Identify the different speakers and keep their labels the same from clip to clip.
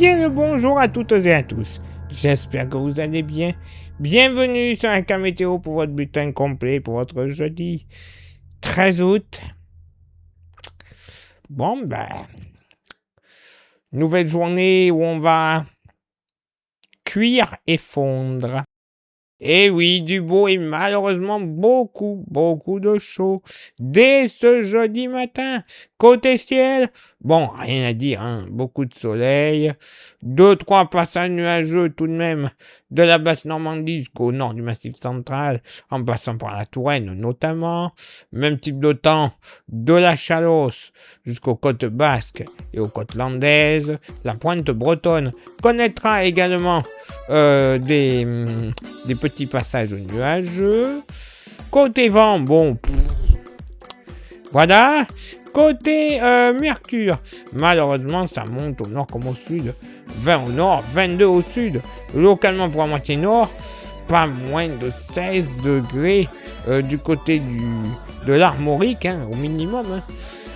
Speaker 1: Bien le bonjour à toutes et à tous. J'espère que vous allez bien. Bienvenue sur un cas météo pour votre bulletin complet pour votre jeudi 13 août. Nouvelle journée où on va cuire et fondre. Et oui, du beau et malheureusement beaucoup de chaud dès ce jeudi matin. Côté ciel, rien à dire, beaucoup de soleil, 2-3 passages nuageux tout de même, de la basse Normandie jusqu'au nord du Massif central, en passant par la Touraine notamment, même type de temps, de la Chalosse jusqu'aux côtes basques et aux côtes landaises. La pointe bretonne connaîtra également des petits passages nuageux. Côté vent, voilà. Côté Mercure, malheureusement, ça monte au nord comme au sud. 20 au nord, 22 au sud. Localement pour la moitié nord, pas moins de 16 degrés du côté de l'Armorique, au minimum.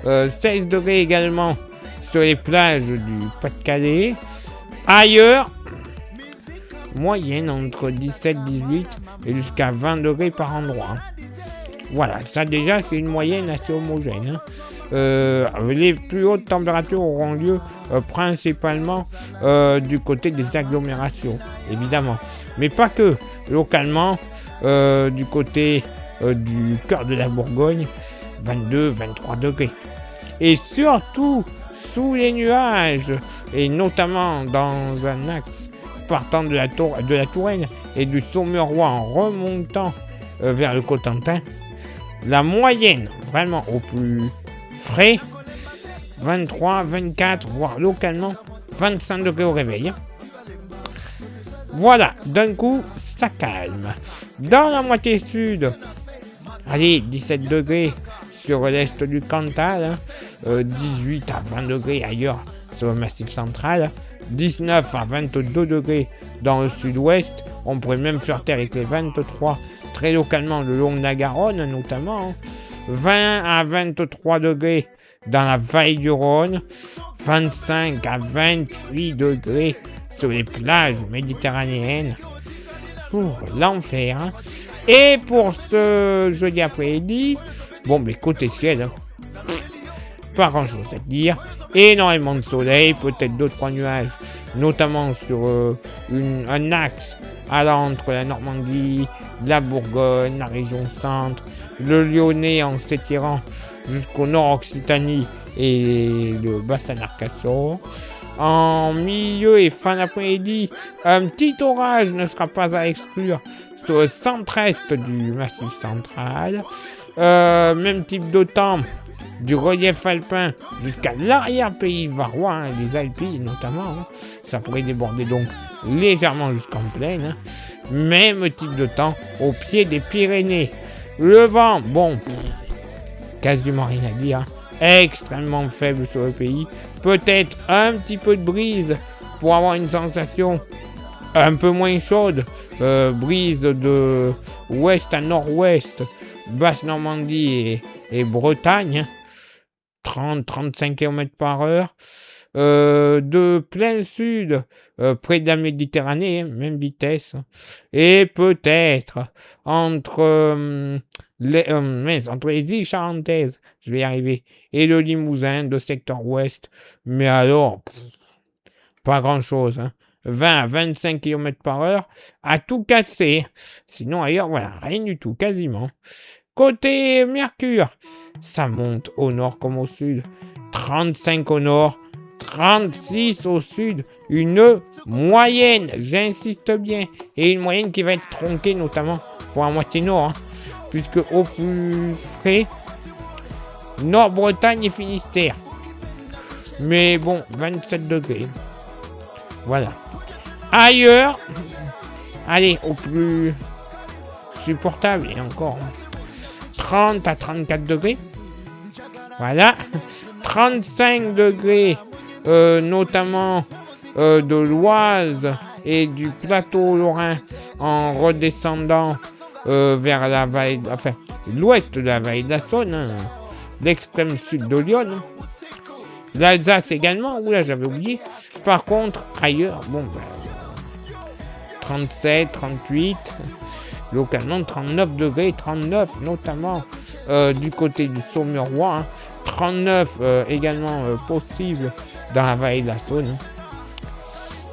Speaker 1: 16 degrés également sur les plages du Pas-de-Calais. Ailleurs, moyenne entre 17-18 et jusqu'à 20 degrés par endroit. Voilà, ça déjà c'est une moyenne assez homogène. Les plus hautes températures auront lieu principalement du côté des agglomérations, évidemment. Mais pas que. Localement, du côté du cœur de la Bourgogne, 22-23 degrés. Et surtout, sous les nuages, et notamment dans un axe partant de la Touraine et du Saumurois en remontant vers le Cotentin, la moyenne, vraiment au plus frais, 23, 24, voire localement 25 degrés au réveil. Voilà, d'un coup, ça calme. Dans la moitié sud, 17 degrés sur l'est du Cantal, 18 à 20 degrés ailleurs sur le Massif central, 19 à 22 degrés dans le sud-ouest, on pourrait même flirter avec les 23, très localement le long de la Garonne notamment, 20 à 23 degrés dans la vallée du Rhône, 25 à 28 degrés sur les plages méditerranéennes, pour l'enfer. Et pour ce jeudi après-midi, côté ciel, pas grand chose à dire, énormément de soleil, peut-être 2-3 nuages, notamment sur un axe allant entre la Normandie, la Bourgogne, la région centre, le Lyonnais en s'étirant jusqu'au nord-Occitanie et le Bassin-Arcachon. En milieu et fin d'après-midi, un petit orage ne sera pas à exclure sur le centre-est du Massif central. Même type de temps du relief alpin jusqu'à l'arrière-pays varois, les Alpilles notamment. Ça pourrait déborder donc légèrement jusqu'en plaine. Même type de temps au pied des Pyrénées. Le vent, quasiment rien à dire. Extrêmement faible sur le pays. Peut-être un petit peu de brise pour avoir une sensation un peu moins chaude. Brise de ouest à nord-ouest, basse Normandie et Bretagne. 30-35 km par heure. De plein sud, près de la Méditerranée, même vitesse. Et peut-être entre les îles Charentaises, je vais y arriver, et le Limousin de secteur ouest. Mais alors, pas grand-chose. 20 à 25 km par heure, à tout casser. Sinon ailleurs, rien du tout, quasiment. Côté Mercure, ça monte au nord comme au sud. 35 au nord, 36 au sud. Une moyenne, j'insiste bien. Et une moyenne qui va être tronquée notamment pour la moitié nord. Puisque au plus frais, Nord-Bretagne et Finistère. Mais 27 degrés. Voilà. Ailleurs, au plus supportable et encore 30 à 34 degrés. Voilà. 35 degrés, notamment de l'Oise et du plateau lorrain en redescendant vers la vallée, l'ouest de la vallée de la Saône, l'extrême sud de Lyon. L'Alsace également, oula, j'avais oublié. Par contre, ailleurs, bon, 37, 38, localement 39 degrés, 39 notamment du côté du Saumurois, hein. 39 également possible dans la vallée de la Saône.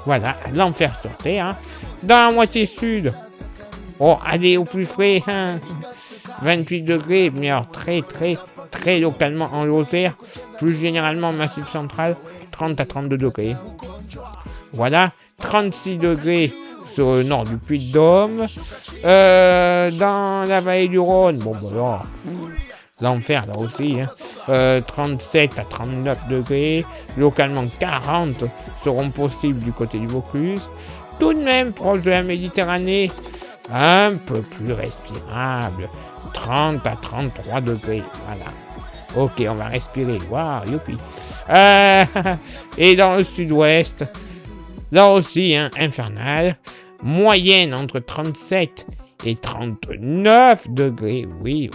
Speaker 1: Voilà, l'enfer sur terre. Hein. Dans la moitié sud, oh, allez au plus frais, hein. 28 degrés, mais alors très localement en Lozère, plus généralement en Massif central, 30 à 32 degrés. Voilà, 36 degrés sur le nord du Puy-de-Dôme. Dans la vallée du Rhône, bon, bah alors, l'enfer là aussi, hein. 37 à 39 degrés, localement 40 seront possibles du côté du Vaucluse. Tout de même, proche de la Méditerranée, un peu plus respirable, 30 à 33 degrés, voilà. Ok, on va respirer, waouh, youpi. Et dans le sud-ouest, là aussi, hein, infernal, moyenne entre 37 et 39 degrés, oui,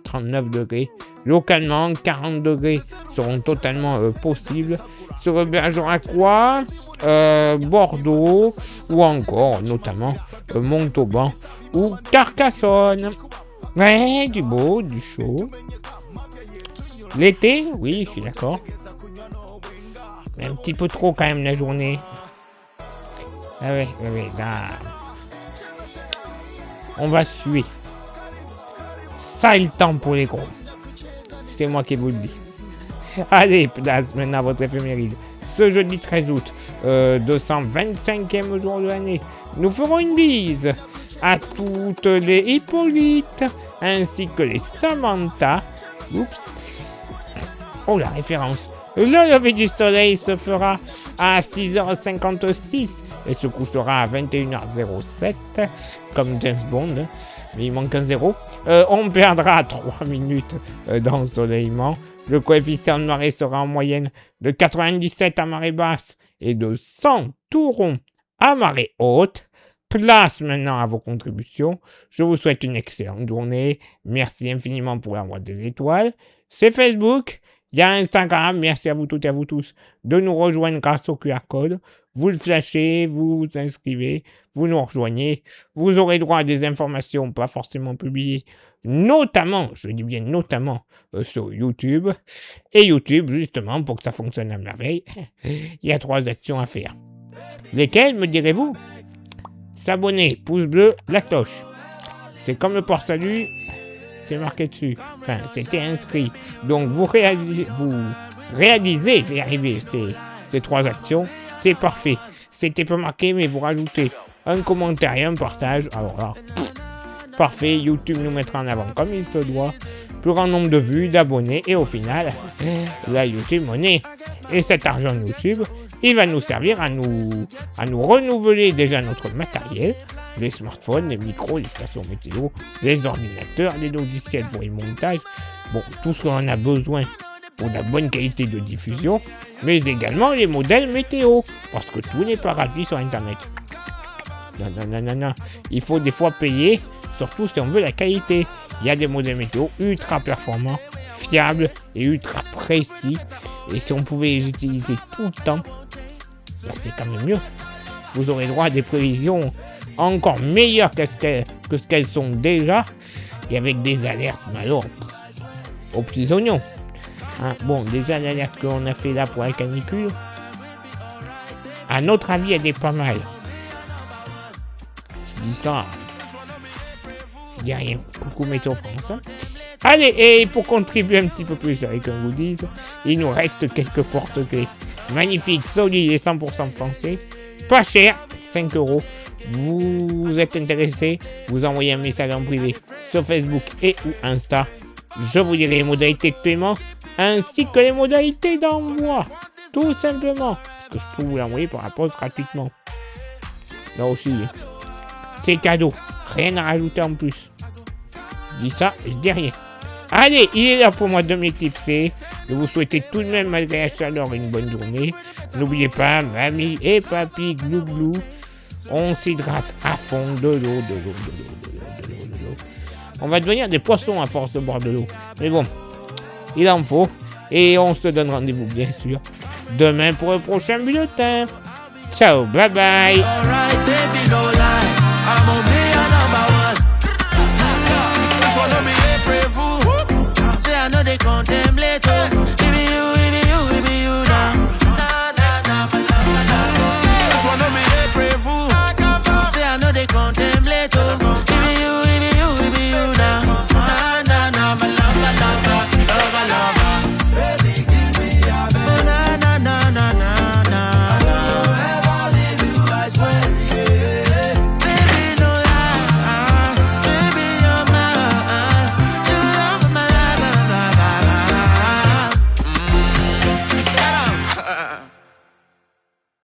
Speaker 1: 39 degrés. Localement, 40 degrés seront totalement possibles. Sur le Bergeracois, Bordeaux, ou encore, notamment, Montauban ou Carcassonne. Ouais, du beau, du chaud. L'été, oui, je suis d'accord. Mais un petit peu trop quand même la journée. Ah ouais, là. On va suer. Ça est le temps pour les gros. C'est moi qui vous le dis. Allez, place maintenant à votre éphéméride. Ce jeudi 13 août, 225e jour de l'année, nous ferons une bise à toutes les Hippolytes ainsi que les Samantha. Oups. Oh, la référence. Le lever du soleil se fera à 6h56 et se couchera à 21h07, comme James Bond, mais il manque un 0. On perdra 3 minutes d'ensoleillement. Le coefficient de marée sera en moyenne de 97 à marée basse et de 100 tout rond à marée haute. Place maintenant à vos contributions. Je vous souhaite une excellente journée. Merci infiniment pour l'envoi des étoiles. C'est Facebook. Il y a Instagram, merci à vous toutes et à vous tous de nous rejoindre grâce au QR code. Vous le flashez, vous vous inscrivez, vous nous rejoignez. Vous aurez droit à des informations pas forcément publiées, notamment, je dis bien notamment, sur YouTube. Et YouTube, justement, pour que ça fonctionne à merveille, il y a 3 actions à faire. Lesquelles, me direz-vous? S'abonner, pouce bleu, la cloche. C'est comme le port salut. C'est marqué dessus. Enfin, c'était inscrit. Donc, vous réalisez, y arriver ces 3 actions. C'est parfait. C'était pas marqué, mais vous rajoutez un commentaire et un partage. Alors là, parfait. YouTube nous mettra en avant comme il se doit. Plus grand nombre de vues, d'abonnés. Et au final, la YouTube monnaie. Et cet argent de YouTube, il va nous servir à nous renouveler déjà notre matériel. Les smartphones, les micros, les stations météo, les ordinateurs, les logiciels pour les montages. Bon, tout ce qu'on a besoin pour la bonne qualité de diffusion, mais également les modèles météo, parce que tout n'est pas gratuit sur Internet. Non. Il faut des fois payer, surtout si on veut la qualité. Il y a des modèles météo ultra performants, fiables et ultra précis. Et si on pouvait les utiliser tout le temps, bah c'est quand même mieux. Vous aurez droit à des prévisions encore meilleures que ce qu'elles sont déjà, et avec des alertes, mais alors, aux petits oignons. Hein, bon, déjà l'alerte qu'on a fait là pour la canicule, à notre avis, elle est pas mal. Je dis ça, je dis rien. Coucou Météo France. Hein. Allez, et pour contribuer un petit peu plus avec un goodies, il nous reste quelques porte-clés. Magnifique, solide et 100% français. Pas cher, 5 €. Vous êtes intéressé, vous envoyez un message en privé sur Facebook et ou Insta. Je vous dirai les modalités de paiement ainsi que les modalités d'envoi. Tout simplement. Parce que je peux vous l'envoyer par la poste gratuitement. Là aussi, c'est cadeau. Rien à rajouter en plus. Je dis ça, je dis rien. Allez, il est là pour moi de m'éclipser. Je vous souhaite tout de même, malgré la chaleur, une bonne journée. N'oubliez pas, mamie et papy, glou. On s'hydrate à fond de l'eau. On va devenir des poissons à force de boire de l'eau. Mais bon, il en faut. Et on se donne rendez-vous, bien sûr, demain pour le prochain bulletin. Ciao, bye bye.
Speaker 2: Alright, baby, no lie. I'm gonna be your number one. Follow me, pray for. Say I know they contemplate.